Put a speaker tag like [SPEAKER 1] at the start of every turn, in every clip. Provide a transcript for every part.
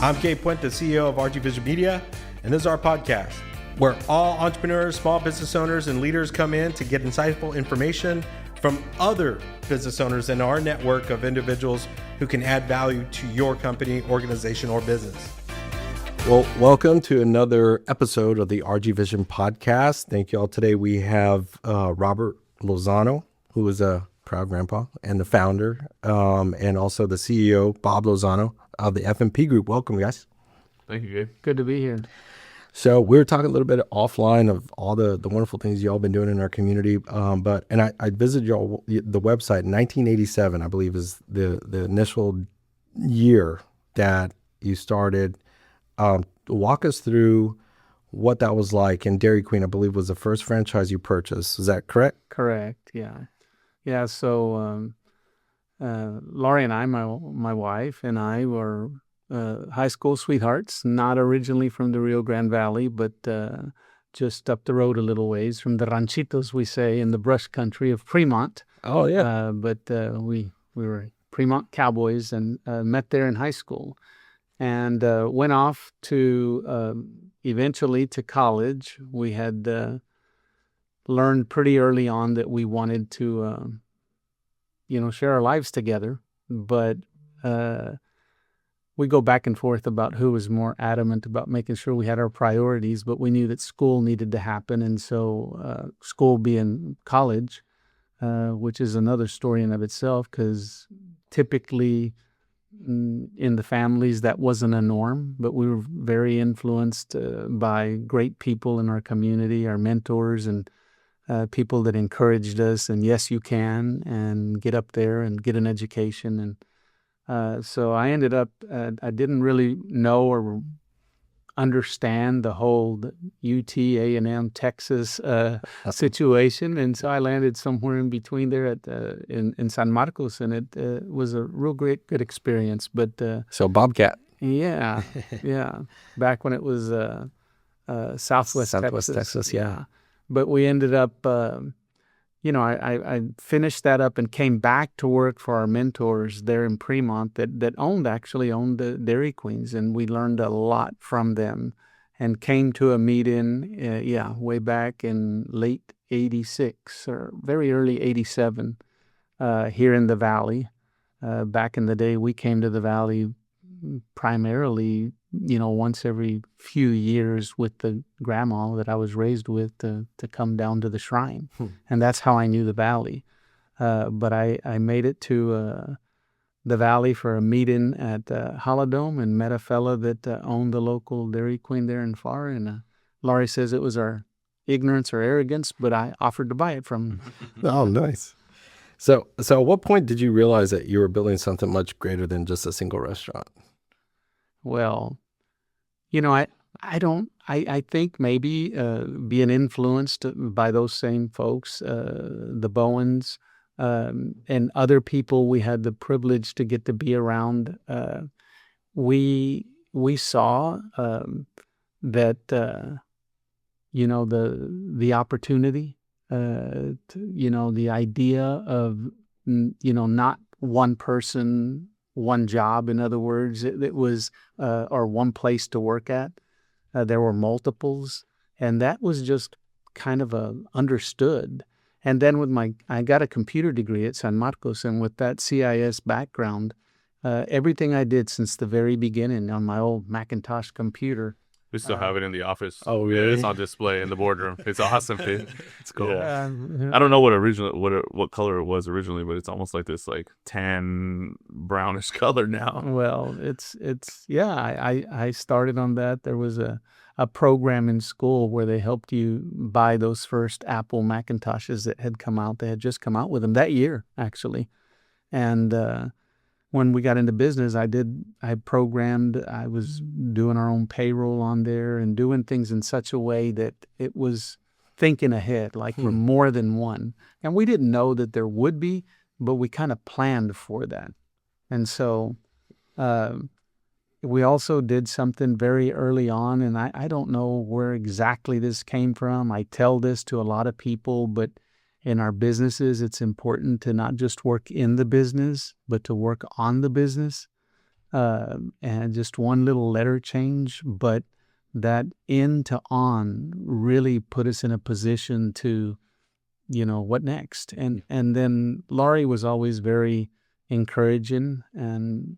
[SPEAKER 1] I'm Gabe Puente, CEO of RGVision Media, and this is our podcast, where all entrepreneurs, small business owners, and leaders come in to get insightful information from other business owners in our network of individuals who can add value to your company, organization, or business. Well, welcome to another episode of the RGVision Podcast. Thank you all. Today we have Robert Lozano, who is a proud grandpa and the founder, and also the CEO, Bob Lozano, of the F&P Group. Welcome, guys.
[SPEAKER 2] Thank you, Gabe.
[SPEAKER 3] Good to be here.
[SPEAKER 1] So we were talking a little bit offline of all the wonderful things y'all been doing in our community. I visited y'all the website in 1987, I believe is the initial year that you started. Walk us through what that was like. And Dairy Queen, I believe, was the first franchise you purchased. Is that correct?
[SPEAKER 3] Correct. Yeah. Yeah. So Laurie and I, my wife and I were high school sweethearts, not originally from the Rio Grande Valley, but just up the road a little ways from the ranchitos, we say, in the brush country of Fremont.
[SPEAKER 1] Oh, yeah.
[SPEAKER 3] We were Fremont cowboys and met there in high school and went off to eventually to college. We had learned pretty early on that we wanted to, share our lives together, but we go back and forth about who was more adamant about making sure we had our priorities, but we knew that school needed to happen. And so school being college, which is another story in of itself, because typically in the families that wasn't a norm, but we were very influenced by great people in our community, our mentors and people that encouraged us. And yes, you can, and get up there and get an education. And so I ended up, I didn't really know or understand the whole UT, A&M, Texas situation. And so I landed somewhere in between there in San Marcos, and it was a real good experience. But
[SPEAKER 1] So Bobcat.
[SPEAKER 3] Yeah, yeah. Back when it was Southwest
[SPEAKER 1] Texas, yeah.
[SPEAKER 3] But we ended up... I finished that up and came back to work for our mentors there in Fremont that actually owned the Dairy Queens, and we learned a lot from them and came to a meeting, way back in late 86 or very early 87 here in the Valley. Back in the day, we came to the Valley primarily, once every few years with the grandma that I was raised with to come down to the shrine. And that's how I knew the Valley. But I made it to the Valley for a meeting at Holodome and met a fella that owned the local Dairy Queen there in Far. And Laurie says it was our ignorance or arrogance, but I offered to buy it from him.
[SPEAKER 1] Oh, nice. So at what point did you realize that you were building something much greater than just a single restaurant?
[SPEAKER 3] Well, I think maybe being influenced by those same folks, the Bowens, and other people we had the privilege to get to be around, we saw that, the opportunity, the idea of, not one person, one job. In other words, it was, or one place to work at. There were multiples, and that was just kind of understood. And then I got a computer degree at San Marcos, and with that CIS background, everything I did since the very beginning on my old Macintosh computer.
[SPEAKER 2] We still have it in the office.
[SPEAKER 1] Oh, really?
[SPEAKER 2] It's on display in the boardroom. It's awesome, dude.
[SPEAKER 1] It's cool.
[SPEAKER 2] Yeah. I don't know what color it was originally, but it's almost like this tan brownish color now.
[SPEAKER 3] Well, I started on that. There was a program in school where they helped you buy those first Apple Macintoshes that had come out. They had just come out with them that year, actually. And when we got into business, I was doing our own payroll on there and doing things in such a way that it was thinking ahead, like for more than one. And we didn't know that there would be, but we kind of planned for that. And so we also did something very early on, and I don't know where exactly this came from. I tell this to a lot of people, but in our businesses, it's important to not just work in the business, but to work on the business. and just one little letter change, but that in to on really put us in a position to, what next? And then Laurie was always very encouraging, and,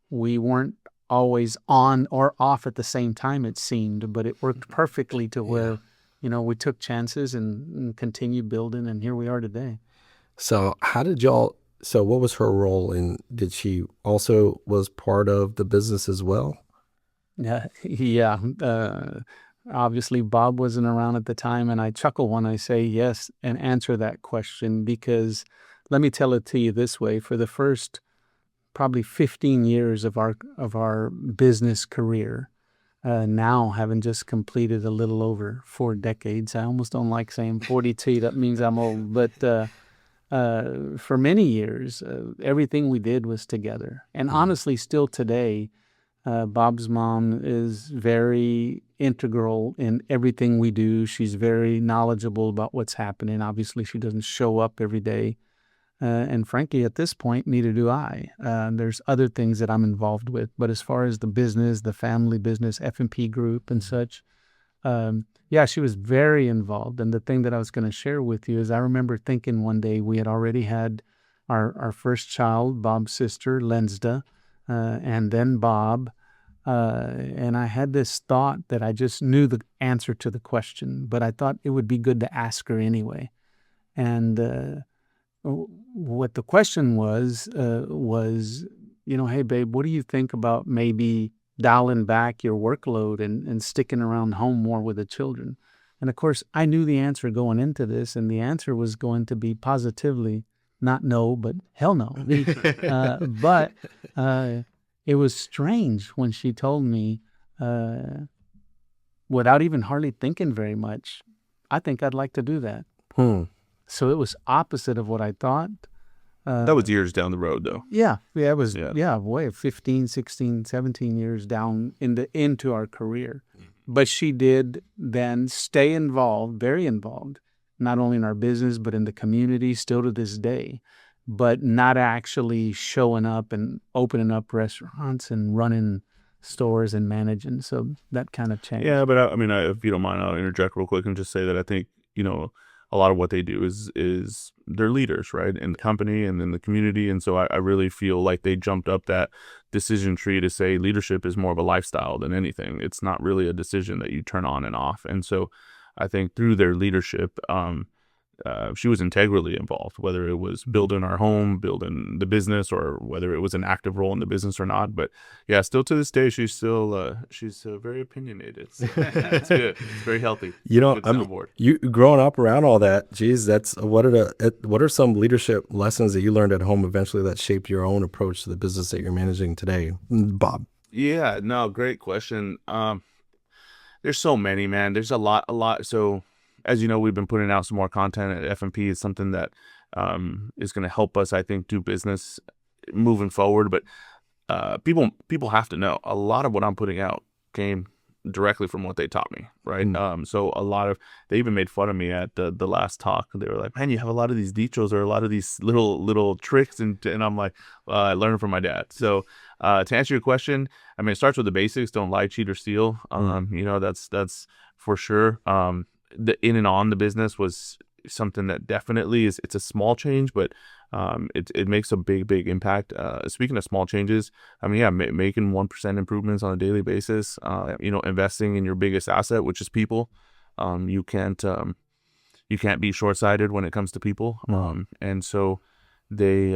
[SPEAKER 3] we weren't always on or off at the same time, it seemed, but it worked perfectly to where, we took chances and continued building, and here we are today.
[SPEAKER 4] So what was her role did she also was part of the business as well?
[SPEAKER 3] Yeah. Obviously, Bob wasn't around at the time, and I chuckle when I say yes and answer that question, because let me tell it to you this way. For the first probably 15 years of our business career, now having just completed a little over 4 decades, I almost don't like saying 42. That means I'm old. But for many years, everything we did was together. And honestly, still today, Bob's mom is very integral in everything we do. She's very knowledgeable about what's happening. Obviously, she doesn't show up every day. And frankly, at this point, neither do I. There's other things that I'm involved with. But as far as the business, the family business, F&P group and such, she was very involved. And the thing that I was going to share with you is I remember thinking one day we had already had our first child, Bob's sister, Lenzda, and then Bob. And I had this thought that I just knew the answer to the question, but I thought it would be good to ask her anyway. And what the question was, hey, babe, what do you think about maybe dialing back your workload and sticking around home more with the children? And of course, I knew the answer going into this, and the answer was going to be positively not no, but hell no. But it was strange when she told me, without even hardly thinking very much, I think I'd like to do that. So it was opposite of what I thought.
[SPEAKER 2] That was years down the road, though.
[SPEAKER 3] Yeah, it was, way 15, 16, 17 years down into our career. But she did then stay involved, very involved, not only in our business, but in the community, still to this day, but not actually showing up and opening up restaurants and running stores and managing. So that kind of changed.
[SPEAKER 2] Yeah, but if you don't mind, I'll interject real quick and just say that I think, a lot of what they do is they're leaders, right, in the company and in the community. And so I really feel like they jumped up that decision tree to say leadership is more of a lifestyle than anything. It's not really a decision that you turn on and off. And so I think through their leadership, she was integrally involved, whether it was building our home, building the business, or whether it was an active role in the business or not. But yeah, still to this day, she's very opinionated. It's good. It's very healthy.
[SPEAKER 4] You growing up around all that, geez, what are some leadership lessons that you learned at home eventually that shaped your own approach to the business that you're managing today, Bob?
[SPEAKER 2] Yeah, no, great question. There's so many, man. There's a lot. So, as you know, we've been putting out some more content at F&P. It's something that is going to help us, I think, do business moving forward. But people have to know a lot of what I'm putting out came directly from what they taught me, right? So they even made fun of me at the last talk. They were like, "Man, you have a lot of these dichos or a lot of these little tricks," and I'm like, "I learned from my dad." So to answer your question, it starts with the basics: don't lie, cheat, or steal. That's for sure. The in and on the business was something that definitely it's a small change, but it makes a big impact. Speaking of small changes, making 1% improvements on a daily basis, investing in your biggest asset, which is people. You can't be short-sighted when it comes to people. And so they,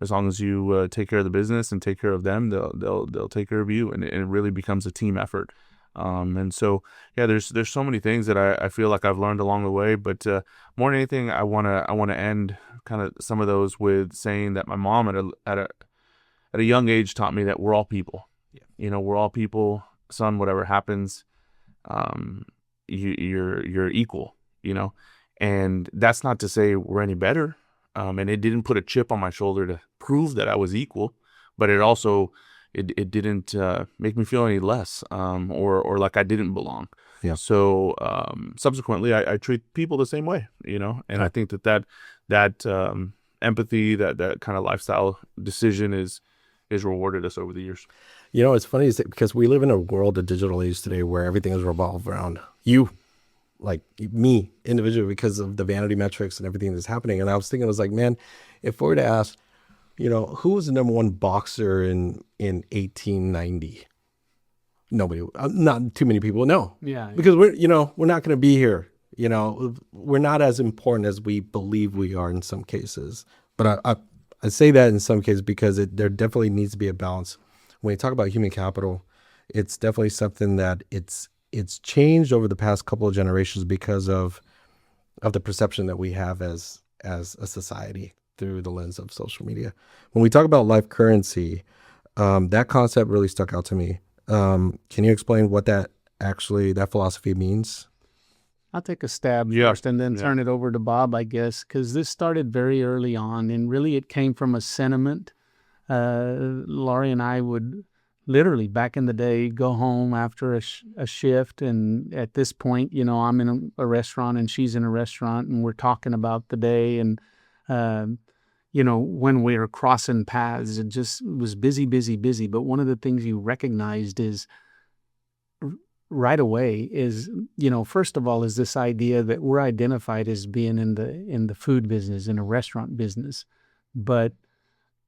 [SPEAKER 2] as long as you take care of the business and take care of them, they'll take care of you, and it really becomes a team effort. And so, yeah, there's so many things that I feel like I've learned along the way, but more than anything, I want to end kind of some of those with saying that my mom at a young age taught me that we're all people. Yeah. We're all people. Son, whatever happens, you're equal. And that's not to say we're any better. And it didn't put a chip on my shoulder to prove that I was equal, but it also it didn't make me feel any less or like I didn't belong. Yeah. So subsequently, I treat people the same way, and I think that empathy, that kind of lifestyle decision is has rewarded us over the years.
[SPEAKER 4] You know, it's funny is that because we live in a world of digital age today where everything is revolved around you, like me individually, because of the vanity metrics and everything that's happening. And I was thinking, I was like, man, if we were to ask, you know, who was the number one boxer in 1890? Nobody, not too many people know.
[SPEAKER 3] Yeah.
[SPEAKER 4] Because we're not going to be here. You know, we're not as important as we believe we are in some cases. But I say that in some cases because there definitely needs to be a balance. When you talk about human capital, it's definitely something that it's changed over the past couple of generations because of the perception that we have as a society through the lens of social media. When we talk about life currency, that concept really stuck out to me. Can you explain what that philosophy means?
[SPEAKER 3] I'll take a stab first and then turn it over to Bob, I guess, because this started very early on, and really it came from a sentiment. Laurie and I would literally, back in the day, go home after a shift, and at this point, you know, I'm in a restaurant and she's in a restaurant, and we're talking about the day, and you know, when we were crossing paths, it was busy. But one of the things you recognized is right away is, you know, first of all, is this idea that we're identified as being in the food business, in a restaurant business. But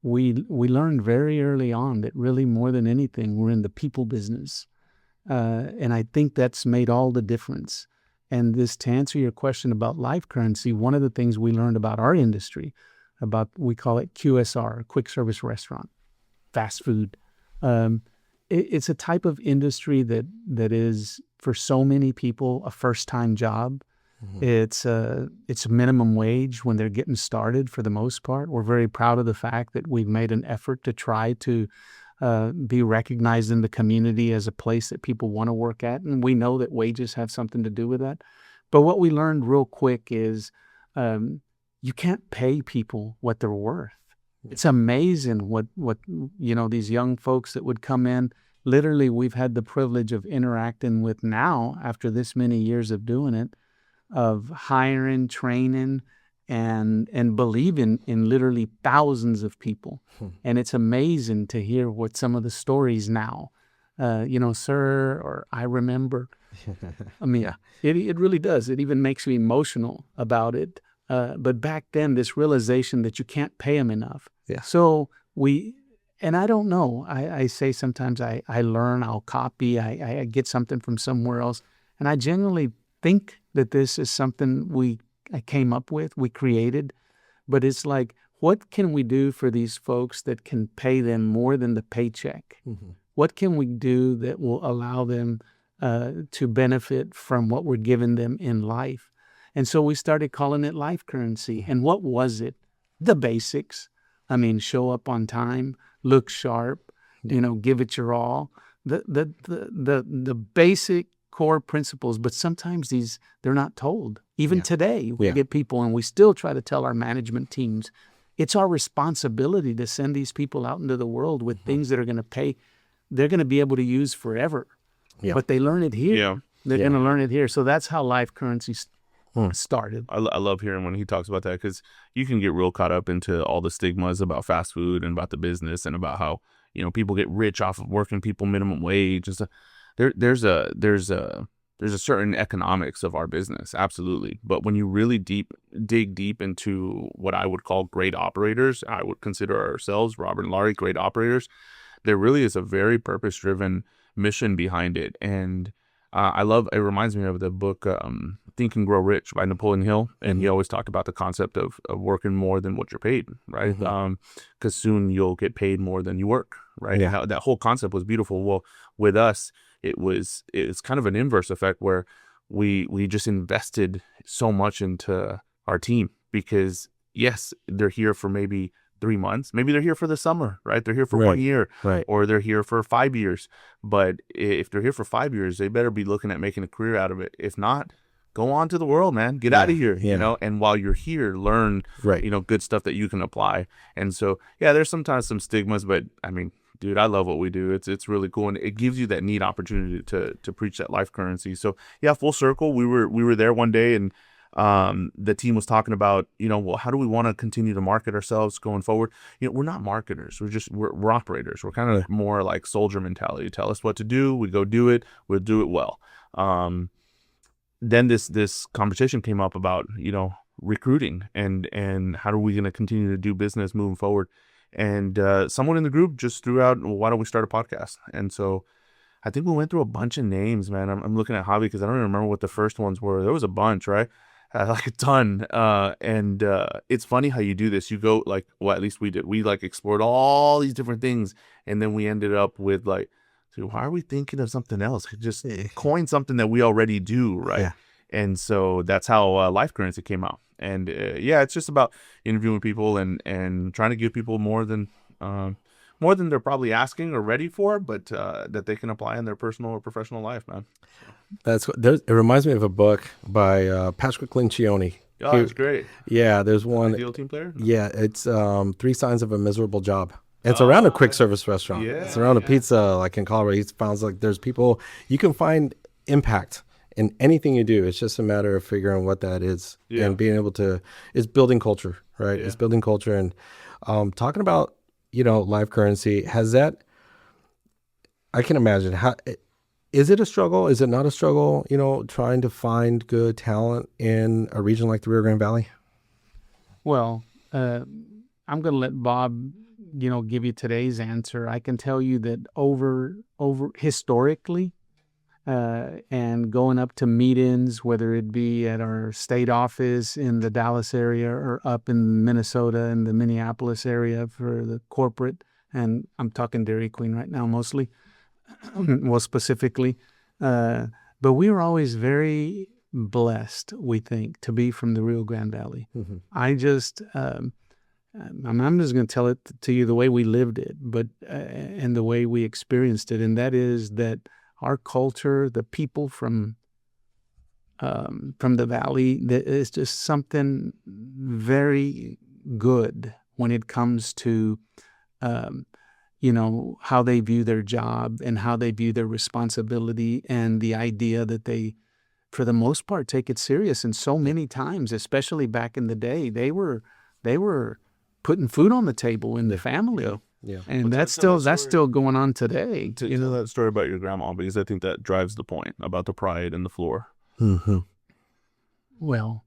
[SPEAKER 3] we learned very early on that really more than anything, we're in the people business. And I think that's made all the difference. And to answer your question about life currency, one of the things we learned about our industry, we call it QSR, quick service restaurant, fast food. It's a type of industry that is, for so many people, a first-time job. Mm-hmm. It's a minimum wage when they're getting started for the most part. We're very proud of the fact that we've made an effort to try to be recognized in the community as a place that people want to work at. And we know that wages have something to do with that. But what we learned real quick is you can't pay people what they're worth. It's amazing what you know, these young folks that would come in. Literally, we've had the privilege of interacting with now, after this many years of doing it, of hiring, training, and believing in literally thousands of people. And it's amazing to hear what some of the stories now, you know, sir, or I remember. I mean, it really does. It even makes me emotional about it. But back then, this realization that you can't pay them enough. Yeah. So and I don't know, I say sometimes I learn, I'll copy, I get something from somewhere else. And I genuinely think that this is something I came up with, we created. But it's like, what can we do for these folks that can pay them more than the paycheck? Mm-hmm. What can we do that will allow them to benefit from what we're giving them in life? And so we started calling it life currency. And what was it? The basics. I mean, show up on time, look sharp, you know, give it your all. The basic core principles, but sometimes they're not told. Even today, we get people, and we still try to tell our management teams, it's our responsibility to send these people out into the world with things that are going to pay, they're going to be able to use forever. Yeah. But they learn it here. Yeah. They're going to learn it here. So that's how life currency started.
[SPEAKER 2] I love hearing when he talks about that, because you can get real caught up into all the stigmas about fast food and about the business and about how, you know, people get rich off of working people minimum wage. There's a certain economics of our business, absolutely. But when you really dig deep into what I would call great operators, I would consider ourselves, Robert and Laurie, great operators. There really is a very purpose-driven mission behind it. And it reminds me of the book Think and Grow Rich by Napoleon Hill. And he always talked about the concept of working more than what you're paid, right? Because soon you'll get paid more than you work, right? Yeah. That whole concept was beautiful. Well, with us, it's kind of an inverse effect where we just invested so much into our team, because yes, they're here for maybe 3 months. Maybe they're here for the summer, right? They're here for 1 year, or they're here for 5 years. But if they're here for 5 years, they better be looking at making a career out of it. If not, go on to the world, man. Get out of here, you know? And while you're here, learn, you know, good stuff that you can apply. And so, there's sometimes some stigmas, but I mean, dude, I love what we do. It's really cool, and it gives you that neat opportunity to preach that life currency. So full circle. We were there one day, and the team was talking about, well, how do we want to continue to market ourselves going forward? We're not marketers. We're operators. We're kind of more like soldier mentality. Tell us what to do. We go do it. We'll do it well. Then this conversation came up about, recruiting and how are we going to continue to do business moving forward. And someone in the group just threw out, well, why don't we start a podcast? And so I think we went through a bunch of names, man. I'm looking at Javi because I don't even remember what the first ones were. There was a bunch, right? Like a ton. And it's funny how you do this. You go like, well, at least we did. We like explored all these different things. And then we ended up with like, so why are we thinking of something else? Just coin something that we already do, right? Yeah. And so that's how Life Currency came out. And it's just about interviewing people and trying to give people more than they're probably asking or ready for, but that they can apply in their personal or professional life, man.
[SPEAKER 4] It reminds me of a book by Patrick Lencioni.
[SPEAKER 2] Oh, it's great.
[SPEAKER 4] Yeah, there's one.
[SPEAKER 2] Ideal team player?
[SPEAKER 4] Yeah, it's 3 Signs of a Miserable Job. It's around a quick service restaurant. Yeah, it's around a pizza, like in Colorado. He finds like there's people, you can find impact in anything you do. It's just a matter of figuring what that is and being able to, it's building culture, right? Yeah. It's building culture. And talking about, Life Currency, has that, I can imagine, how is it a struggle? Is it not a struggle, trying to find good talent in a region like the Rio Grande Valley?
[SPEAKER 3] Well, I'm going to let Bob, give you today's answer. I can tell you that over historically, and going up to meet-ins, whether it be at our state office in the Dallas area or up in Minnesota and the Minneapolis area for the corporate, and I'm talking Dairy Queen right now mostly, well, specifically. But we were always very blessed, we think, to be from the Rio Grande Valley. Mm-hmm. I'm just going to tell it to you the way we lived it, but and the way we experienced it, and that is that our culture, the people from the valley, that is just something very good when it comes to, how they view their job and how they view their responsibility, and the idea that they, for the most part, take it serious. And so many times, especially back in the day, they were putting food on the table in the family. Yeah, and that's still going on today.
[SPEAKER 2] You know that story about your grandma, because I think that drives the point about the pride and the floor.
[SPEAKER 4] Mm-hmm.
[SPEAKER 3] Well,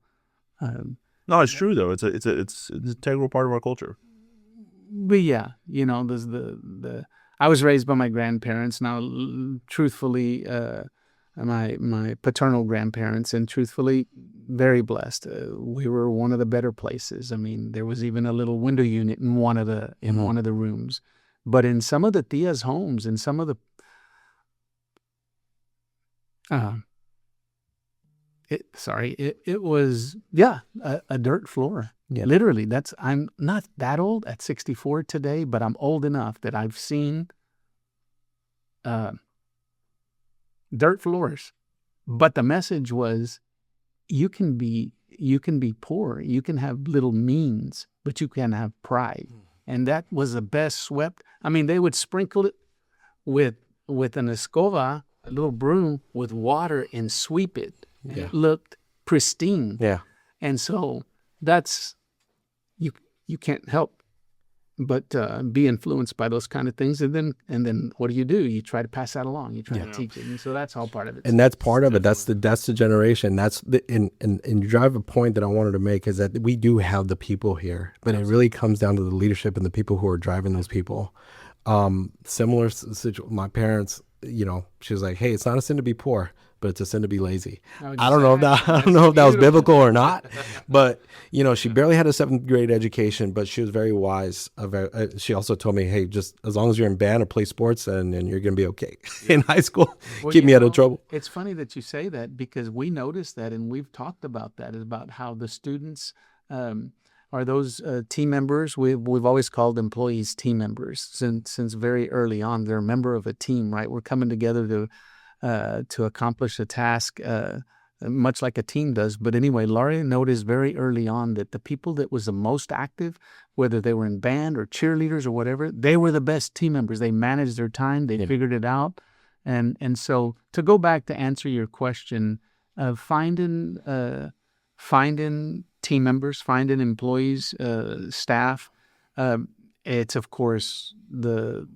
[SPEAKER 2] no, it's true though. It's an integral part of our culture.
[SPEAKER 3] But yeah, there's the. I was raised by my grandparents. Now, truthfully, my paternal grandparents, and truthfully, very blessed. We were one of the better places. I mean, there was even a little window unit in one of the rooms. But in some of the tias' homes, in some of the it was a dirt floor. Yeah. Literally, I'm not that old at 64 today, but I'm old enough that I've seen dirt floors. But the message was, you can be poor, you can have little means, but you can have pride. And that was the best swept. I mean, they would sprinkle it with an escoba, a little broom with water, and sweep it. Yeah. It looked pristine.
[SPEAKER 4] Yeah.
[SPEAKER 3] And so that's, you can't help but be influenced by those kind of things. And then what do? You try to pass that along. You try to teach it. And so that's all part of it.
[SPEAKER 4] And that's part of it. That's the generation. And you drive a point that I wanted to make, is that we do have the people here, but it really comes down to the leadership and the people who are driving those people. Similar situation, my parents, she was like, hey, it's not a sin to be poor, but it's a sin to be lazy. I don't know if that was biblical or not, but she barely had a 7th grade education, but she was very wise. She also told me, hey, just as long as you're in band or play sports, and you're going to be okay in high school. Well, keep me out of trouble.
[SPEAKER 3] It's funny that you say that, because we noticed that, and we've talked about that, about how the students are those team members. We've always called employees team members since very early on. They're a member of a team, right? We're coming together to accomplish a task, much like a team does. But anyway, Laurie noticed very early on that the people that was the most active, whether they were in band or cheerleaders or whatever, they were the best team members. They managed their time. They figured it out. And so to go back to answer your question, finding finding team members, finding employees, staff. It's of course the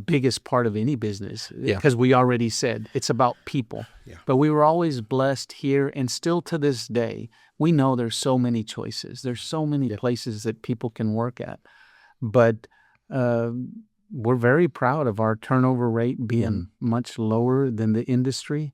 [SPEAKER 3] biggest part of any business, because we already said it's about people.
[SPEAKER 4] Yeah.
[SPEAKER 3] But we were always blessed here, and still to this day, we know there's so many choices. There's so many places that people can work at. But we're very proud of our turnover rate being much lower than the industry.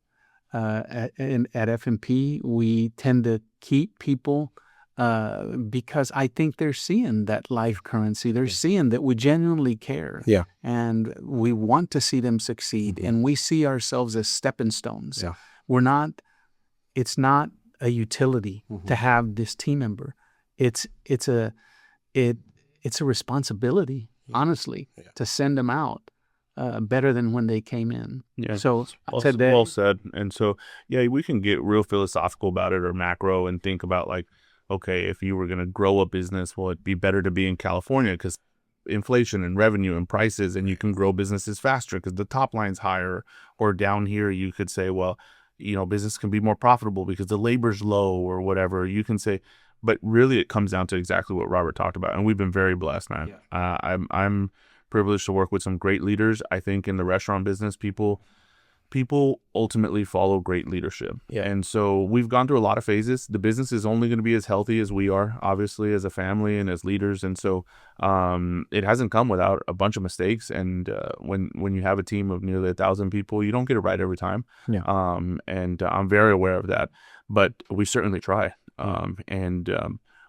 [SPEAKER 3] At F&P, we tend to keep people because I think they're seeing that life currency. They're seeing that we genuinely care.
[SPEAKER 4] Yeah.
[SPEAKER 3] And we want to see them succeed. And we see ourselves as stepping stones.
[SPEAKER 4] Yeah.
[SPEAKER 3] It's not a utility to have this team member. It's a responsibility, honestly, to send them out better than when they came in.
[SPEAKER 2] Yeah.
[SPEAKER 3] So
[SPEAKER 2] today, well said. And so, yeah, we can get real philosophical about it or macro and think about like, okay, if you were going to grow a business, well, it'd be better to be in California because inflation and revenue and prices, and you can grow businesses faster because the top line's higher. Or down here, you could say, well, business can be more profitable because the labor's low or whatever. You can say, but really it comes down to exactly what Robert talked about. And we've been very blessed, man. Yeah. I'm privileged to work with some great leaders. I think in the restaurant business, people ultimately follow great leadership. Yeah. And so we've gone through a lot of phases. The business is only going to be as healthy as we are, obviously, as a family and as leaders. And so it hasn't come without a bunch of mistakes. And when you have a team of nearly 1,000 people, you don't get it right every time.
[SPEAKER 3] Yeah.
[SPEAKER 2] And I'm very aware of that. But we certainly try.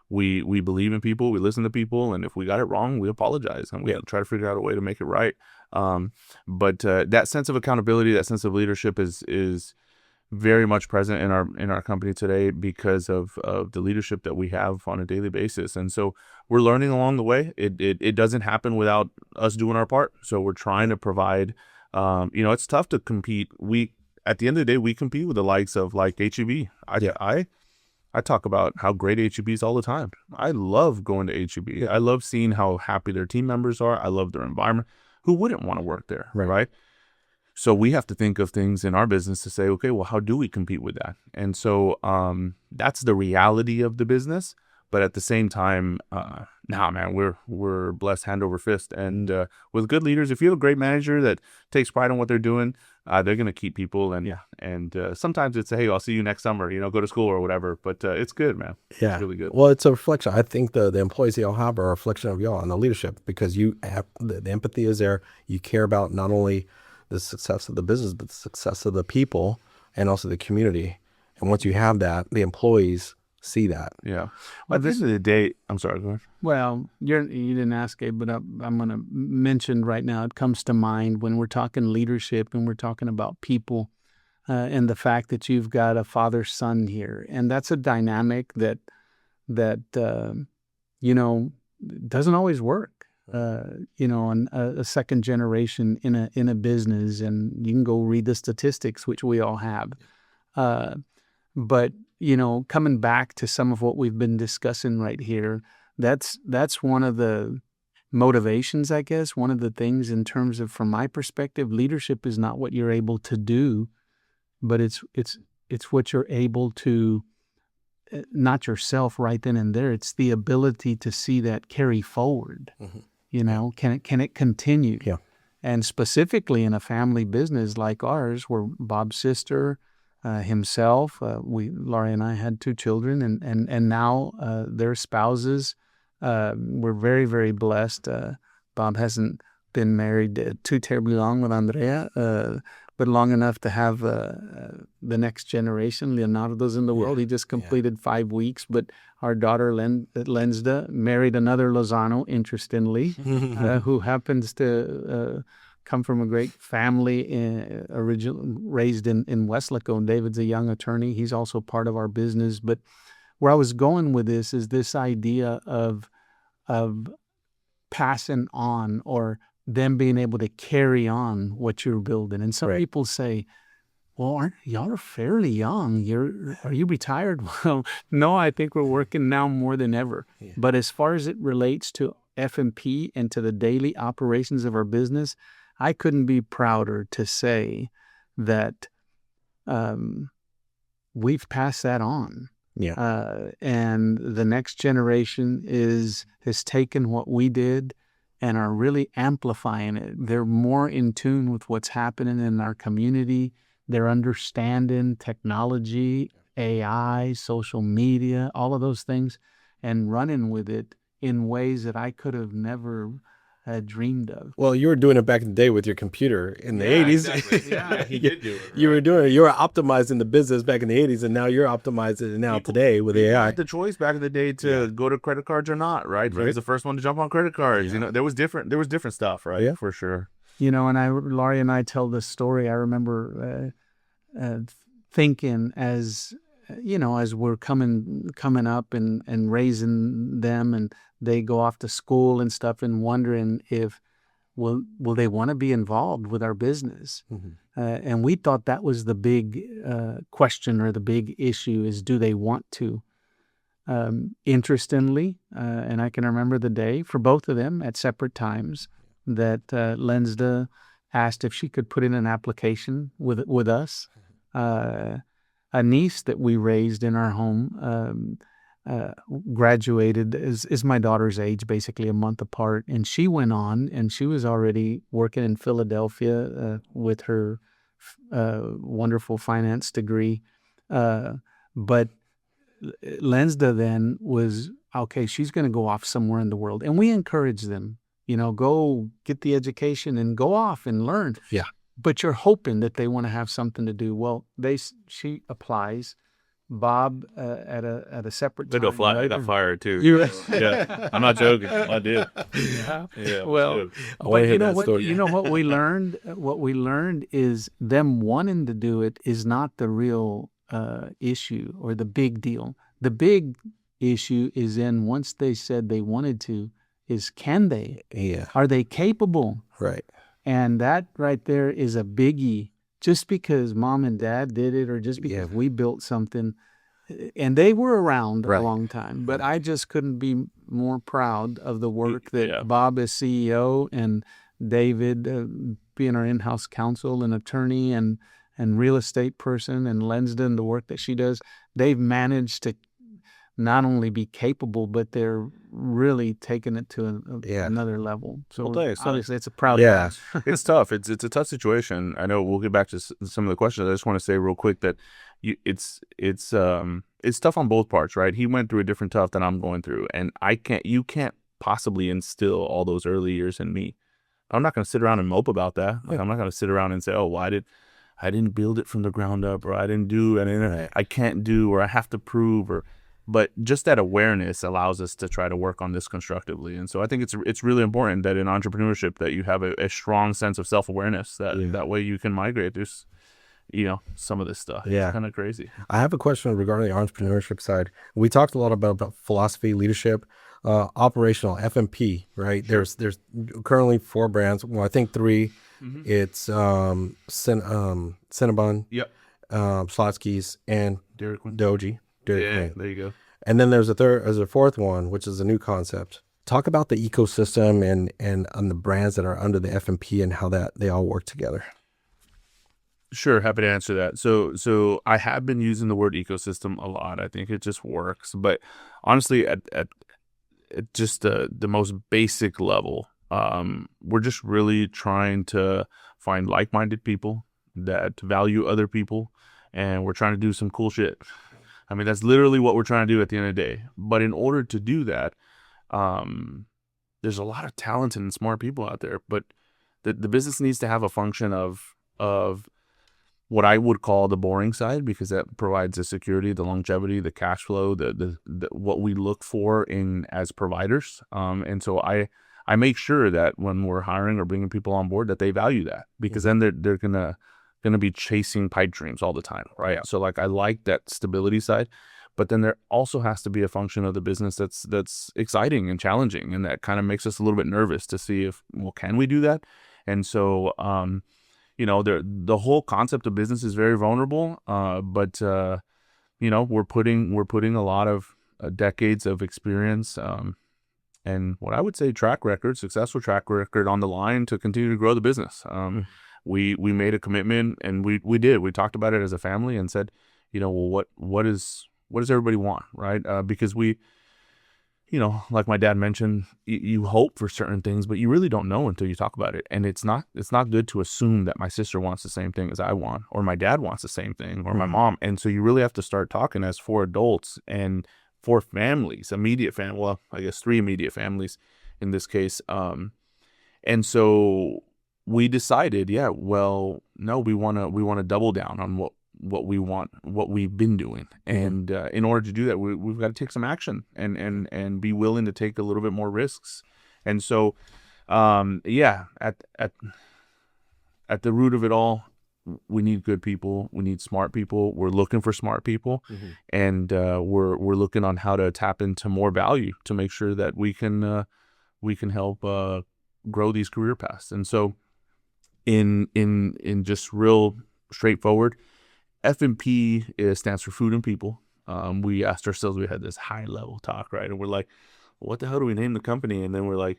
[SPEAKER 2] We believe in people, we listen to people, and if we got it wrong, we apologize, and we try to figure out a way to make it right. But that sense of accountability, that sense of leadership is very much present in our company today because of the leadership that we have on a daily basis. And so we're learning along the way. It doesn't happen without us doing our part. So we're trying to provide, it's tough to compete. At the end of the day, we compete with the likes of like HEB. I talk about how great HEB is all the time. I love going to HEB. I love seeing how happy their team members are. I love their environment. Who wouldn't want to work there, right? So we have to think of things in our business to say, okay, well, how do we compete with that? And so that's the reality of the business. But at the same time, man, we're blessed hand over fist. And with good leaders, if you have a great manager that takes pride in what they're doing, they're going to keep people. And sometimes it's, hey, I'll see you next summer, go to school or whatever. But it's good, man.
[SPEAKER 4] Yeah.
[SPEAKER 2] It's really good.
[SPEAKER 4] Well, it's a reflection. I think the employees y'all have are a reflection of y'all and the leadership, because you have the empathy is there. You care about not only the success of the business, but the success of the people and also the community. And once you have that, the employees see that.
[SPEAKER 2] Yeah. Well, at the end of the day, I'm sorry, go ahead.
[SPEAKER 3] Well, you didn't ask, Gabe, but I'm going to mention right now, it comes to mind when we're talking leadership and we're talking about people and the fact that you've got a father-son here. And that's a dynamic that doesn't always work. On a second generation in a business, and you can go read the statistics, which we all have. But coming back to some of what we've been discussing right here, that's one of the motivations, I guess. One of the things in terms of, from my perspective, leadership is not what you're able to do, but it's what you're able to, not yourself right then and there. It's the ability to see that carry forward. Mm-hmm. Can it continue?
[SPEAKER 4] Yeah.
[SPEAKER 3] And specifically in a family business like ours, where Bob's sister, himself, Laurie and I had 2 children, and now their spouses. We're very, very blessed. Bob hasn't been married too terribly long with Andrea, but long enough to have the next generation. Leonardo's in the world. He just completed 5 weeks, but our daughter Lenzda married another Lozano, interestingly, who happens to come from a great family, raised in Weslaco. And David's a young attorney. He's also part of our business. But where I was going with this is this idea of passing on, or them being able to carry on what you're building. And some people say, well, y'all are fairly young. Are you retired? Well, no, I think we're working now more than ever. Yeah. But as far as it relates to F&P and to the daily operations of our business, I couldn't be prouder to say that we've passed that on.
[SPEAKER 4] Yeah.
[SPEAKER 3] And the next generation has taken what we did and are really amplifying it. They're more in tune with what's happening in our community. They're understanding technology, AI, social media, all of those things, and running with it in ways that I could have never dreamed of.
[SPEAKER 4] Well, you were doing it back in the day with your computer in the 80s.
[SPEAKER 2] Exactly. Yeah, he did do it.
[SPEAKER 4] You were optimizing the business back in the 80s, and now you're optimizing it now today with
[SPEAKER 2] People
[SPEAKER 4] AI.
[SPEAKER 2] had the choice back in the day to go to credit cards or not, right? He was the first one to jump on credit cards. There was different stuff, right?
[SPEAKER 4] Yeah.
[SPEAKER 2] For sure.
[SPEAKER 3] And Laurie and I tell this story. I remember thinking as we're coming up and raising them, and they go off to school and stuff, and wondering if will they want to be involved with our business. And we thought that was the big question, or the big issue, is do they want to? Interestingly, and I can remember the day for both of them at separate times that Lenzda asked if she could put in an application with us. A niece that we raised in our home graduated is my daughter's age, basically a month apart, and she went on, and she was already working in Philadelphia with her wonderful finance degree. But Lenzda then was, okay, she's going to go off somewhere in the world, and we encourage them, go get the education and go off and learn.
[SPEAKER 4] Yeah.
[SPEAKER 3] But you're hoping that they want to have something to do. Well, she applies. Bob at a separate time.
[SPEAKER 2] I got fired too.
[SPEAKER 3] Yeah,
[SPEAKER 2] I'm not joking. I did.
[SPEAKER 3] Yeah. Well, but you know what we learned. What we learned is them wanting to do it is not the real issue or the big deal. The big issue is in once they said they wanted to, is can they?
[SPEAKER 4] Yeah.
[SPEAKER 3] Are they capable?
[SPEAKER 4] Right.
[SPEAKER 3] And that right there is a biggie. Just because mom and dad did it, or just because we built something, and they were around a long time, but I just couldn't be more proud of the work that Bob as CEO and David being our in-house counsel and attorney and real estate person, and Lensden, the work that she does. They've managed to not only be capable, but they're really taking it to another level. So obviously it's a proud
[SPEAKER 4] day.
[SPEAKER 2] It's tough. It's a tough situation. I know we'll get back to some of the questions. I just want to say real quick that it's tough on both parts, right? He went through a different tough than I'm going through, and you can't possibly instill all those early years in me. I'm not going to sit around and mope about that. Like, I'm not going to sit around and say, oh, well, I didn't build it from the ground up, or I didn't do it, I can't do, or I have to prove, but just that awareness allows us to try to work on this constructively. And so I think it's really important that in entrepreneurship that you have a strong sense of self-awareness, that way you can migrate through, some of this stuff.
[SPEAKER 4] Yeah.
[SPEAKER 2] It's kind of crazy.
[SPEAKER 4] I have a question regarding the entrepreneurship side. We talked a lot about philosophy, leadership, operational, F&P, right? There's currently 4 brands. Well, I think 3. Mm-hmm. It's Cinnabon, Slotsky's, and
[SPEAKER 2] Dairy Queen.
[SPEAKER 4] Doji.
[SPEAKER 2] There you go.
[SPEAKER 4] And then there's a 4th one, which is a new concept. Talk about the ecosystem and the brands that are under the F&P and how that they all work together.
[SPEAKER 2] Sure, happy to answer that. So I have been using the word ecosystem a lot. I think it just works. But honestly, at just the most basic level, we're just really trying to find like-minded people that value other people, and we're trying to do some cool shit. I mean, that's literally what we're trying to do at the end of the day. But in order to do that, there's a lot of talented and smart people out there. But the business needs to have a function of what I would call the boring side, because that provides the security, the longevity, the cash flow, the what we look for as providers. And so I make sure that when we're hiring or bringing people on board, that they value that, because then they're gonna be chasing pipe dreams all the time, right? So like I like that stability side, but then there also has to be a function of the business that's exciting and challenging, and that kind of makes us a little bit nervous to see can we do that? And so the whole concept of business is very vulnerable, but we're putting a lot of decades of experience and what I would say successful track record on the line to continue to grow the business. We made a commitment, and we did. We talked about it as a family and said, well, what does everybody want, right? Because we, like my dad mentioned, you hope for certain things, but you really don't know until you talk about it. And it's not good to assume that my sister wants the same thing as I want, or my dad wants the same thing, or my mom. And so you really have to start talking as 4 adults and 4 families, immediate family. Well, I guess 3 immediate families in this case. And so we decided, no, we want to double down on what we want, what we've been doing. And in order to do that, we've got to take some action and be willing to take a little bit more risks. And so, at the root of it all, we need good people. We need smart people. We're looking for smart people, and we're looking on how to tap into more value to make sure that we can help grow these career paths. And so, in just real straightforward, F&P stands for food and people. We asked ourselves, we had this high level talk, right? And we're like, what the hell do we name the company? And then we're like,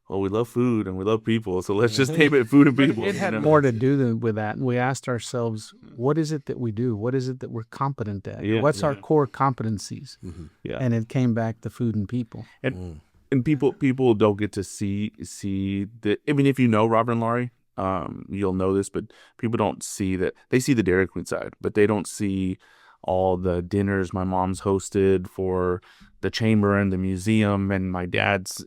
[SPEAKER 2] well, we love food and we love people, so let's just name it Food and People.
[SPEAKER 3] It had more to do with that. We asked ourselves, what is it that we do? What is it that we're competent at? What's our core competencies?
[SPEAKER 2] Yeah.
[SPEAKER 3] And it came back to food and people.
[SPEAKER 2] And people don't get to see the. I mean, if you know Robert and Laurie, you'll know this, but people don't see that. They see the Dairy Queen side, but they don't see all the dinners my mom's hosted for the chamber and the museum, and my dad's,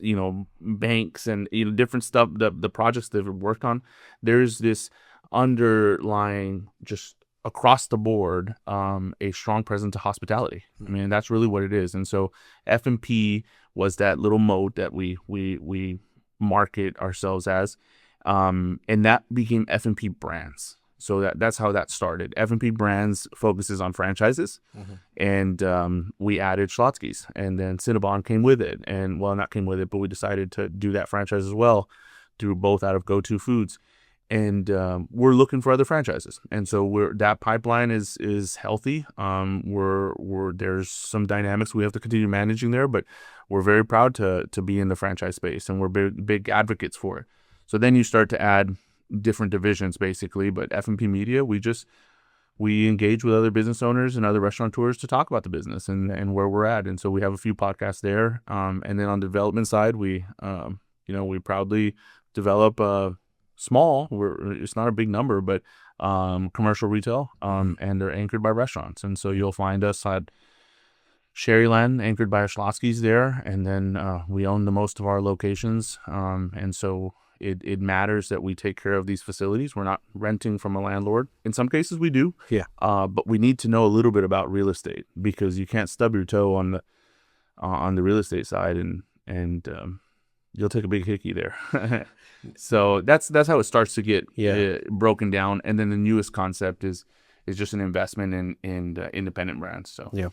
[SPEAKER 2] banks and different stuff, the projects they've worked on. There's this underlying, just across the board, a strong presence to hospitality. I mean, that's really what it is. And so F&P was that little moat that we market ourselves as. And that became F&P Brands. So that's how that started. F&P Brands focuses on franchises, and we added Schlotzsky's, and then Cinnabon came with it. And not came with it, but we decided to do that franchise as well, through both out of Go-To Foods. And we're looking for other franchises, and so that pipeline is healthy. There's some dynamics we have to continue managing there, but we're very proud to be in the franchise space, and we're big advocates for it. So then you start to add different divisions, basically. But F&P Media, we engage with other business owners and other restaurateurs to talk about the business and where we're at. And so we have a few podcasts there. And then on the development side, we proudly develop small. It's not a big number, but commercial retail, and they're anchored by restaurants. And so you'll find us at Sherryland, anchored by Schlotzsky's there, and then we own the most of our locations. And so it matters that we take care of these facilities. We're not renting from a landlord. In some cases we do. Yeah. But we need to know a little bit about real estate, because you can't stub your toe on the real estate side, and you'll take a big hickey there. So that's how it starts to get broken down. And then the newest concept is just an investment in independent brands. So
[SPEAKER 4] yeah.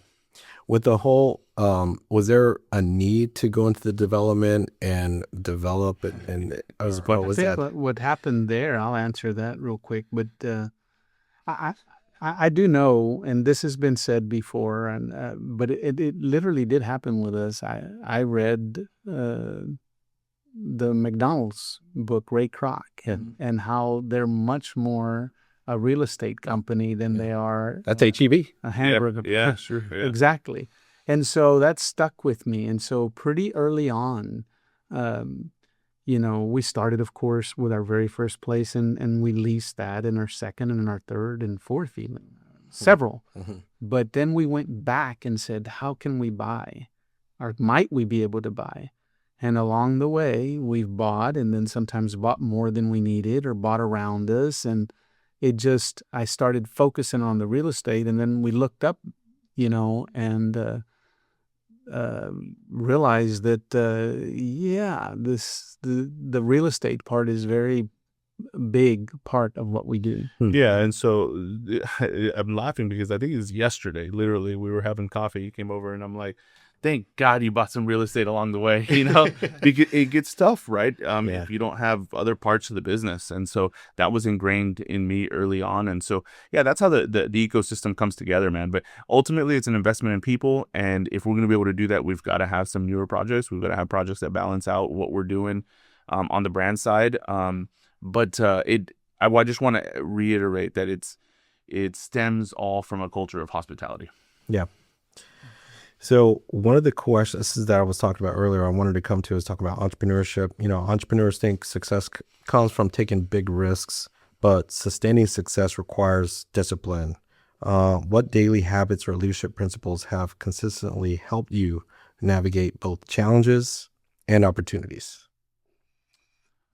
[SPEAKER 4] With the whole, was there a need to go into the development and develop it? And
[SPEAKER 3] what happened there, I'll answer that real quick. But I do know, and this has been said before, and but it literally did happen with us. I read the McDonald's book, Ray Kroc, and how they're much more a real estate company than they are.
[SPEAKER 4] That's HEB.
[SPEAKER 3] A hamburger.
[SPEAKER 2] Yeah, sure. Yeah.
[SPEAKER 3] Exactly. And so that stuck with me. And so pretty early on, we started, of course, with our very first place, and we leased that in our second and our third and fourth even. Several. But then we went back and said, how can we buy? Or might we be able to buy? And along the way, we've bought, and then sometimes bought more than we needed, or bought around us. And I started focusing on the real estate, and then we looked up, and realized that, the real estate part is very big part of what we do.
[SPEAKER 2] Yeah, and so I'm laughing because I think it was yesterday, literally, we were having coffee, he came over, and I'm like, thank God you bought some real estate along the way, because it gets tough, right? If you don't have other parts of the business. And so that was ingrained in me early on. And so, that's how the ecosystem comes together, man. But ultimately, it's an investment in people. And if we're going to be able to do that, we've got to have some newer projects. We've got to have projects that balance out what we're doing on the brand side. I just want to reiterate that it stems all from a culture of hospitality.
[SPEAKER 4] Yeah. So one of the questions that I was talking about earlier, I wanted to come to is talking about entrepreneurship. Entrepreneurs think success comes from taking big risks, but sustaining success requires discipline. What daily habits or leadership principles have consistently helped you navigate both challenges and opportunities?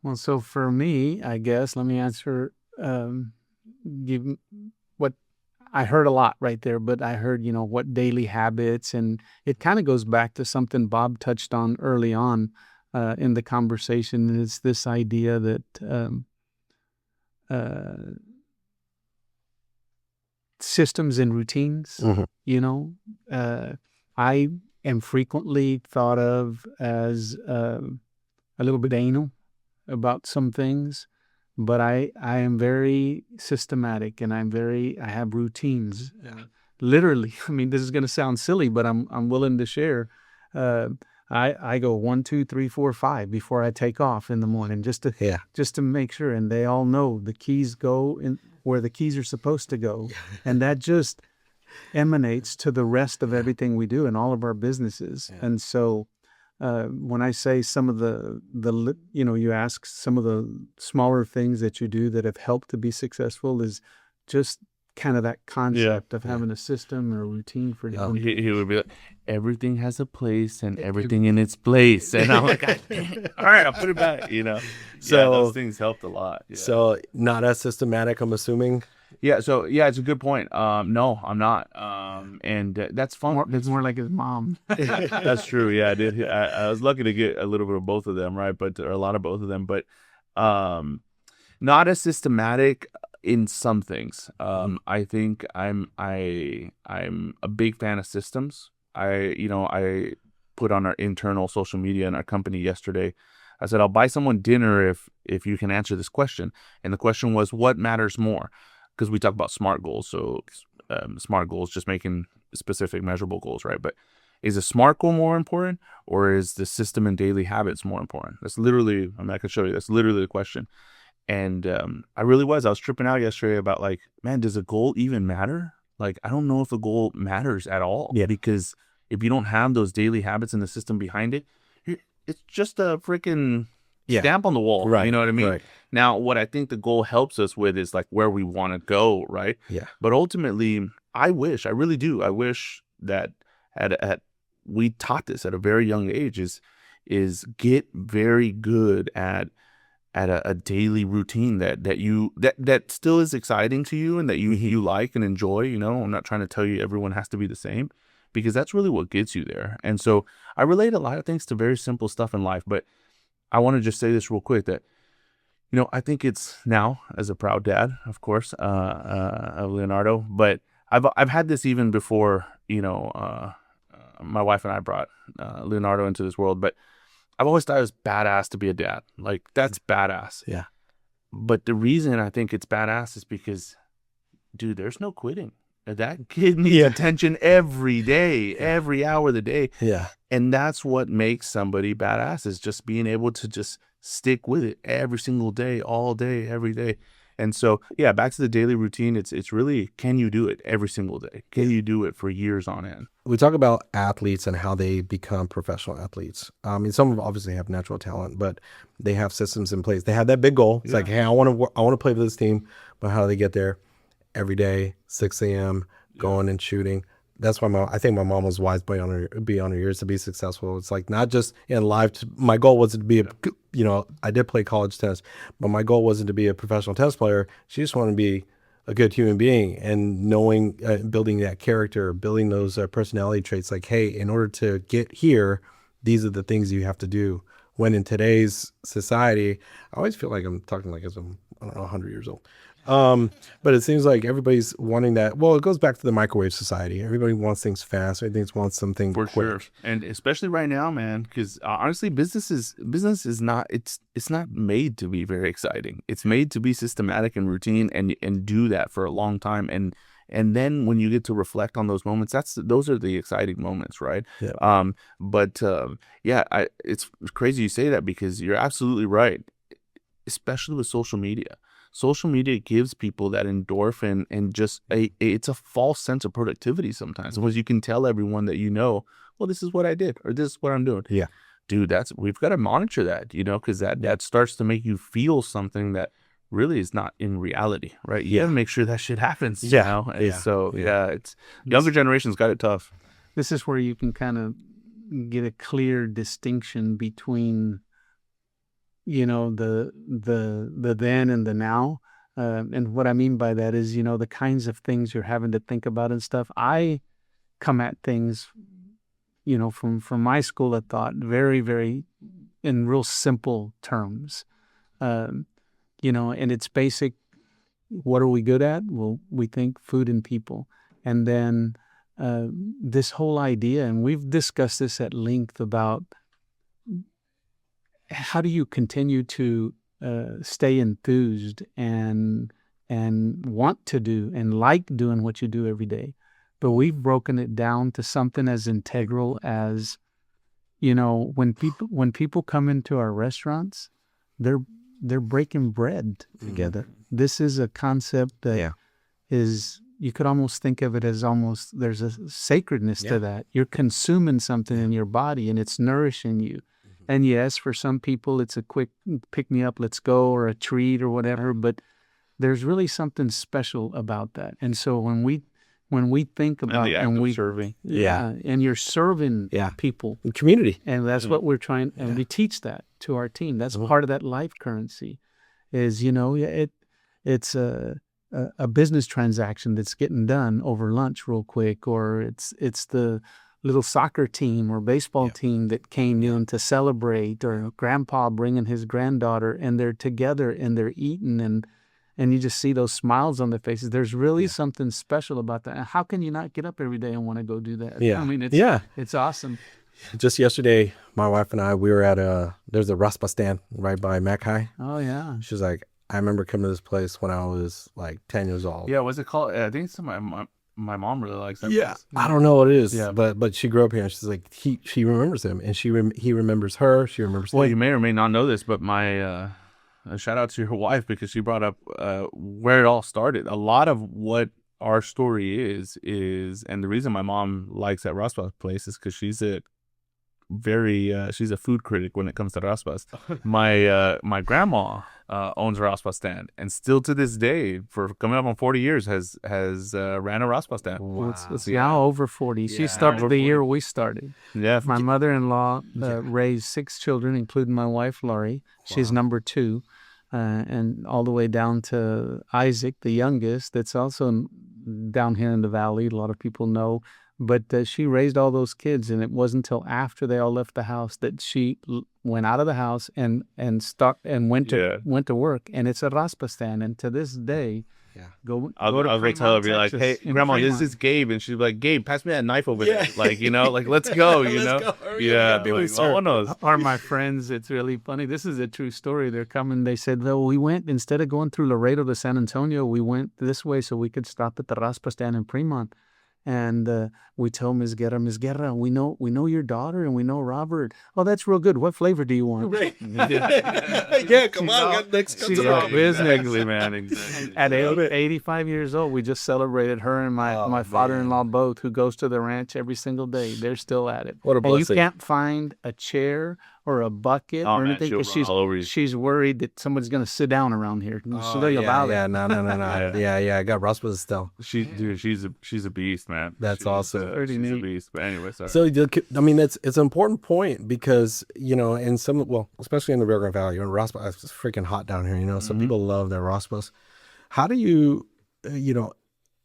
[SPEAKER 3] Well, so for me, I guess, let me answer, give what I heard a lot right there, but I heard, what daily habits, and it kind of goes back to something Bob touched on early on in the conversation. It's this idea that systems and routines, I am frequently thought of as a little bit anal about some things, but I am very systematic, and I have routines. Literally, I mean, this is going to sound silly, but I'm willing to share. I go 1, 2, 3, 4, 5 before I take off in the morning, just to make sure, and they all know the keys go in where the keys are supposed to go, and that just emanates to the rest of everything we do in all of our businesses. And so when I say some of the you ask some of the smaller things that you do that have helped to be successful, is just kind of that concept of having a system or a routine for doing.
[SPEAKER 2] He would be like, everything has a place and everything in its place. And I'm like, all right, I'll put it back, So those things helped a lot. Yeah.
[SPEAKER 4] So not as systematic, I'm assuming.
[SPEAKER 2] Yeah. So it's a good point. No, I'm not. And that's fun.
[SPEAKER 3] It's more like his mom.
[SPEAKER 2] That's true. Yeah, I did. I was lucky to get a little bit of both of them, right? Or a lot of both of them, but not as systematic in some things. I think I'm a big fan of systems. I put on our internal social media in our company yesterday. I said, I'll buy someone dinner if you can answer this question. And the question was, what matters more? Because we talk about SMART goals. So SMART goals, just making specific measurable goals, right? But is a SMART goal more important, or is the system and daily habits more important? That's literally, I can show you, that's literally the question. And I was tripping out yesterday about like, man, does a goal even matter? Like, I don't know if a goal matters at all. Yeah. Because if you don't have those daily habits and the system behind it, it's just a freaking stamp on the wall. Right. You know what I mean? Right. Now, what I think the goal helps us with is like where we want to go, right? Yeah. But ultimately, I really do. I wish that we taught this at a very young age is get very good at a daily routine that still is exciting to you and that you like and enjoy. I'm not trying to tell you everyone has to be the same, because that's really what gets you there. And so I relate a lot of things to very simple stuff in life, but I want to just say this real quick that, I think it's now, as a proud dad, of course, of Leonardo, but I've had this even before, my wife and I brought Leonardo into this world, but I've always thought it was badass to be a dad. Like, that's badass. Yeah. But the reason I think it's badass is because, dude, there's no quitting. That kid needs attention every day, every hour of the day. Yeah. And that's what makes somebody badass, is just being able to just stick with it every single day, all day, every day. And so, back to the daily routine. It's really, can you do it every single day? Can you do it for years on end?
[SPEAKER 4] We talk about athletes and how they become professional athletes. I mean, some of them obviously have natural talent, but they have systems in place. They have that big goal. It's like, hey, I want to play for this team, but how do they get there? Every day, 6 a.m., going and shooting. That's why I think my mom was wise beyond her years to be successful. It's like, not just in life. My goal wasn't to be I did play college tennis, but my goal wasn't to be a professional tennis player. She just wanted to be a good human being, and knowing, building that character, building those personality traits. Like, hey, in order to get here, these are the things you have to do. When in today's society, I always feel like I'm talking like as I'm, 100 years old. But it seems like everybody's wanting that. Well, it goes back to the microwave society. Everybody wants things fast. Everybody wants something quick.
[SPEAKER 2] Sure. And especially right now, man, because honestly, business is not, it's not made to be very exciting. It's made to be systematic and routine and do that for a long time. And then when you get to reflect on those moments, those are the exciting moments, right? Yeah. It's crazy you say that, because you're absolutely right, especially with social media. social media gives people that endorphin and just it's a false sense of productivity sometimes, because you can tell everyone that well, this is what I did, or this is what I'm doing.
[SPEAKER 4] Yeah.
[SPEAKER 2] Dude, we've got to monitor that, because that starts to make you feel something that really is not in reality, right? You gotta make sure that shit happens. And so it's younger generations got it tough.
[SPEAKER 3] This is where you can kind of get a clear distinction between, the then and the now. And what I mean by that is, the kinds of things you're having to think about and stuff. I come at things, from my school of thought, very, very in real simple terms. And it's basic. What are we good at? Well, we think food and people. And then this whole idea, and we've discussed this at length about how do you continue to stay enthused and want to do and like doing what you do every day. But we've broken it down to something as integral as, when people come into our restaurants, they're breaking bread together. This is a concept that is, you could almost think of it as there's a sacredness to that. You're consuming something in your body and it's nourishing you. And yes, for some people, it's a quick pick me up, let's go, or a treat or whatever. But there's really something special about that. And so when we think about
[SPEAKER 2] serving,
[SPEAKER 3] and you're serving people,
[SPEAKER 4] community,
[SPEAKER 3] and that's what we're trying, and we teach that to our team. That's part of that life currency. Is it's a business transaction that's getting done over lunch real quick, or it's the little soccer team or baseball team that came in to celebrate, or grandpa bringing his granddaughter, and they're together and they're eating, and you just see those smiles on their faces. There's really something special about that. And how can you not get up every day and want to go do that?
[SPEAKER 4] Yeah.
[SPEAKER 3] I mean, it's awesome.
[SPEAKER 4] Just yesterday, my wife and I, we were at there's a raspa stand right by Mac High.
[SPEAKER 3] Oh, yeah.
[SPEAKER 4] She's like, I remember coming to this place when I was like 10 years old.
[SPEAKER 2] Yeah, what's it called? I think it's my mom really likes that place.
[SPEAKER 4] I don't know what it is.
[SPEAKER 2] Yeah.
[SPEAKER 4] But she grew up here, and she's like, she remembers him, and he remembers her. She remembers him.
[SPEAKER 2] Well, you may or may not know this, but my shout out to your wife, because she brought up where it all started. A lot of what our story is, and the reason my mom likes that raspa place is because she's a food critic when it comes to raspas. My grandma owns a raspa stand, and still to this day, for coming up on 40 years, has ran a raspa stand.
[SPEAKER 3] Wow. It's now over 40. She started the year we started.
[SPEAKER 2] Yeah.
[SPEAKER 3] My mother-in-law raised 6 children, including my wife, Laurie. She's number 2. And all the way down to Isaac, the youngest, that's also down here in the valley. A lot of people know. But she raised all those kids, and it wasn't until after they all left the house that she went out of the house and went to work. And it's a raspa stand, and to this day,
[SPEAKER 2] I'll go tell her, be like, hey, Grandma, this is Gabe, and she'd be like, Gabe, pass me that knife over there, like, let's go,
[SPEAKER 3] Are my friends? It's really funny. This is a true story. They're coming. They said, well, we went, instead of going through Laredo to San Antonio, we went this way so we could stop at the raspa stand in Fremont. And we told Ms. Guerra, we know your daughter, and we know Robert. Oh, that's real good. What flavor do you want?
[SPEAKER 4] Right. Come on.
[SPEAKER 3] She's all business, man. Exactly. At 85 years old, we just celebrated her and my father-in-law both, who goes to the ranch every single day. They're still at it.
[SPEAKER 4] What a blessing.
[SPEAKER 3] And you can't find a chair or a bucket or anything, because she's worried that somebody's going to sit down around here.
[SPEAKER 4] No. I got raspas still.
[SPEAKER 2] She's a beast, man.
[SPEAKER 4] That's awesome.
[SPEAKER 2] She's a beast. But anyway, sorry.
[SPEAKER 4] So, I mean, it's an important point, because, in especially in the Rio Grande Valley, raspa is just freaking hot down here, Some people love their raspas. How do you,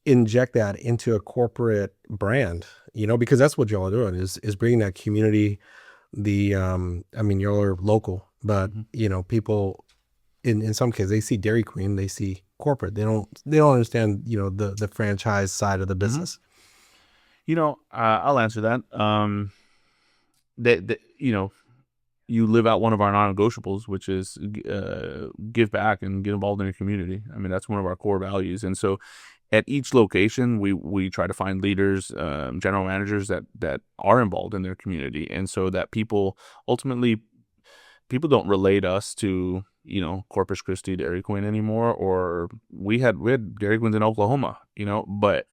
[SPEAKER 4] inject that into a corporate brand, because that's what y'all are doing is bringing that community. You're local, but people in some cases, they see Dairy Queen, they see corporate. They don't understand, the franchise side of the business.
[SPEAKER 2] I'll answer that. You live out one of our non-negotiables, which is give back and get involved in your community. I mean, that's one of our core values. And so at each location, we try to find leaders, general managers that are involved in their community. And so that people people don't relate us to, Corpus Christi Dairy Queen anymore, or we had Dairy Queens in Oklahoma, but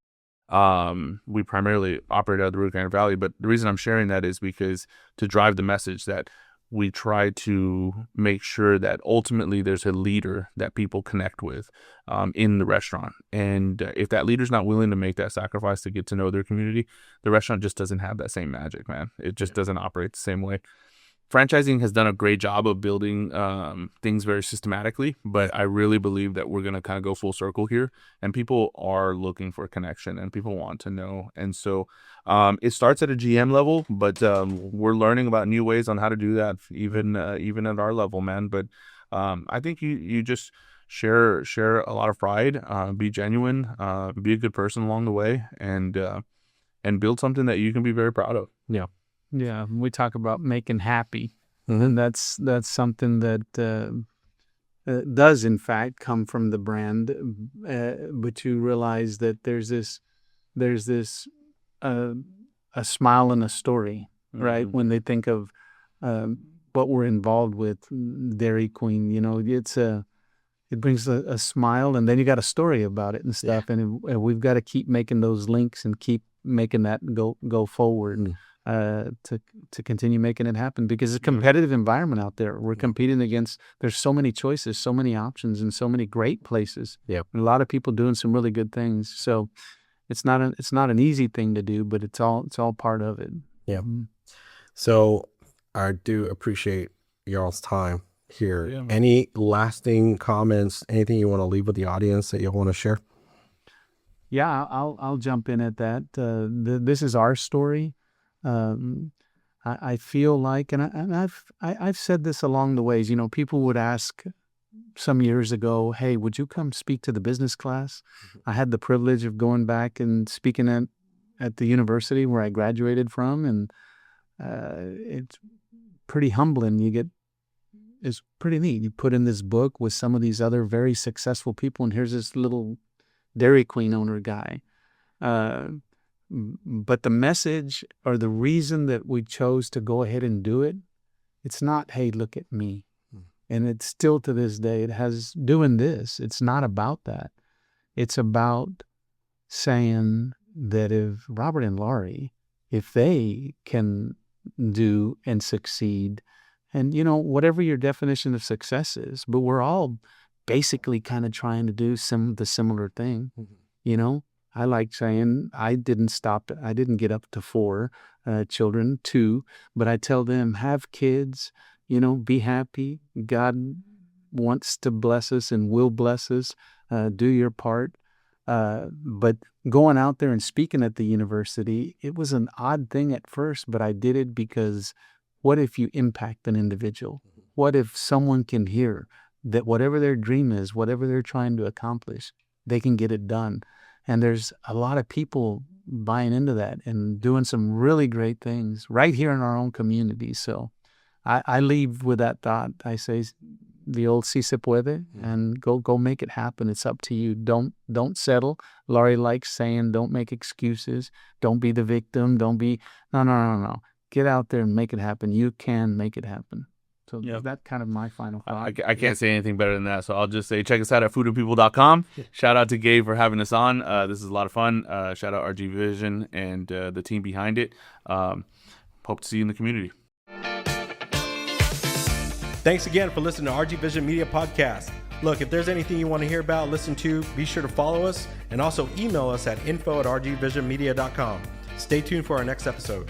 [SPEAKER 2] we primarily operate out of the Rio Grande Valley. But the reason I'm sharing that is because to drive the message that we try to make sure that ultimately there's a leader that people connect with in the restaurant. And if that leader's not willing to make that sacrifice to get to know their community, the restaurant just doesn't have that same magic, man. It just doesn't operate the same way. Franchising has done a great job of building things very systematically, but I really believe that we're going to kind of go full circle here, and people are looking for connection and people want to know. And so it starts at a GM level, but we're learning about new ways on how to do that, even at our level, man. But I think you just share a lot of pride, be genuine, be a good person along the way, and build something that you can be very proud of.
[SPEAKER 4] Yeah.
[SPEAKER 3] Yeah, we talk about making happy, and that's something that does in fact come from the brand. But you realize that there's this a smile and a story, right? When they think of what we're involved with, Dairy Queen, it brings a smile, and then you got a story about it and stuff, and we've got to keep making those links and keep making that go forward. To continue making it happen, because it's a competitive environment out there. We're competing against, there's so many choices, so many options, and so many great places. Yeah, a lot of people doing some really good things. So it's not an easy thing to do, but it's all part of it.
[SPEAKER 4] Yeah. Mm-hmm. So I do appreciate y'all's time here. Yeah, any lasting comments? Anything you want to leave with the audience that you want to share?
[SPEAKER 3] Yeah, I'll jump in at that. This is our story. I feel like, and I've said this along the ways, people would ask some years ago, hey, would you come speak to the business class? I had the privilege of going back and speaking at the university where I graduated from, and it's pretty humbling. It's pretty neat. You put in this book with some of these other very successful people, and here's this little Dairy Queen owner guy. But the message, or the reason that we chose to go ahead and do it, it's not, hey, look at me. And it's still to this day, it has doing this. It's not about that. It's about saying that if Robert and Laurie, if they can do and succeed, and whatever your definition of success is, but we're all basically kind of trying to do the similar thing, I like saying I didn't get up to 4 children, 2, but I tell them, have kids, be happy. God wants to bless us and will bless us. Do your part. But going out there and speaking at the university, it was an odd thing at first, but I did it because what if you impact an individual? What if someone can hear that whatever their dream is, whatever they're trying to accomplish, they can get it done? And there's a lot of people buying into that and doing some really great things right here in our own community. So I leave with that thought. I say the old si se puede, and go make it happen. It's up to you. Don't settle. Laurie likes saying, don't make excuses. Don't be the victim. No. Get out there and make it happen. You can make it happen. So that's kind of my final thought.
[SPEAKER 2] I can't say anything better than that. So I'll just say check us out at foodandpeople.com. Shout out to Gabe for having us on. This is a lot of fun. Shout out RGVision and the team behind it. Hope to see you in the community.
[SPEAKER 1] Thanks again for listening to RGVision Media Podcast. Look, if there's anything you want to hear about, listen to, be sure to follow us and also email us at info@rgvisionmedia.com. Stay tuned for our next episode.